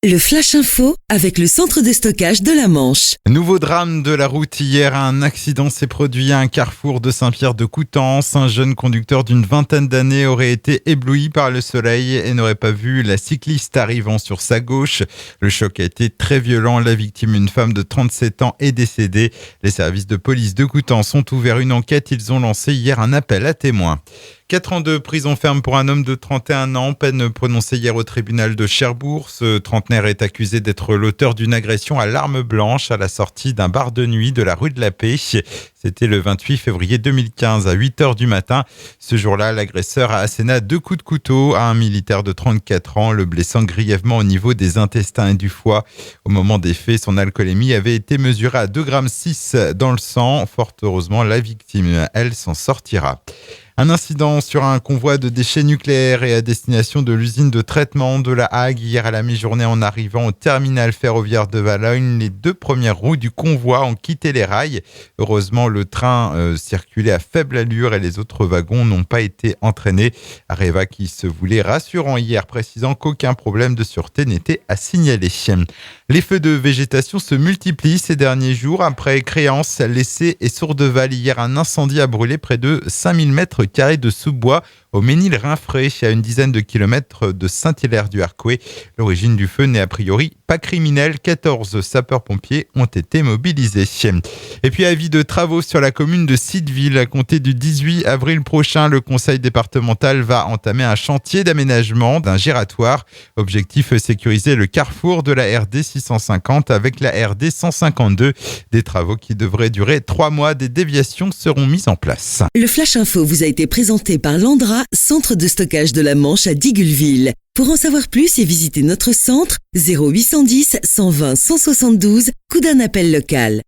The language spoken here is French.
Le Flash Info avec le centre de stockage de la Manche. Nouveau drame de la route hier, un accident s'est produit à un carrefour de Saint-Pierre-de-Coutances. Un jeune conducteur d'une vingtaine d'années aurait été ébloui par le soleil et n'aurait pas vu la cycliste arrivant sur sa gauche. Le choc a été très violent. La victime, une femme de 37 ans, est décédée. Les services de police de Coutances ont ouvert une enquête. Ils ont lancé hier un appel à témoins. 4 ans de prison ferme pour un homme de 31 ans, peine prononcée hier au tribunal de Cherbourg. Ce trentenaire est accusé d'être l'auteur d'une agression à l'arme blanche à la sortie d'un bar de nuit de la rue de la Paix. C'était le 28 février 2015 à 8h du matin. Ce jour-là, l'agresseur a asséné 2 coups de couteau à un militaire de 34 ans, le blessant grièvement au niveau des intestins et du foie. Au moment des faits, son alcoolémie avait été mesurée à 2,6 g dans le sang. Fort heureusement, la victime, elle, s'en sortira. Un incident sur un convoi de déchets nucléaires et à destination de l'usine de traitement de la Hague hier à la mi-journée en arrivant au terminal ferroviaire de Valognes. Les 2 premières roues du convoi ont quitté les rails. Heureusement, le train circulait à faible allure et les autres wagons n'ont pas été entraînés. Areva qui se voulait rassurant hier, précisant qu'aucun problème de sûreté n'était à signaler. Les feux de végétation se multiplient ces derniers jours. Après Créance, Lessé et Sourdeval, hier un incendie a brûlé près de 5000 mètres carrés de sous-bois au Ménil-Rinfré, à une dizaine de kilomètres de Saint-Hilaire-du-Harcouët. L'origine du feu n'est a priori pas criminelle. 14 sapeurs-pompiers ont été mobilisés. Et puis, avis de travaux sur la commune de Sitteville. À compter du 18 avril prochain, le conseil départemental va entamer un chantier d'aménagement d'un giratoire. Objectif, sécuriser le carrefour de la RD 650 avec la RD 152. Des travaux qui devraient durer 3 mois. Des déviations seront mises en place. Le Flash Info vous a été présenté par Landra, centre de stockage de la Manche à Digguleville. Pour en savoir plus et visiter notre centre, 0810 120 172, coup d'un appel local.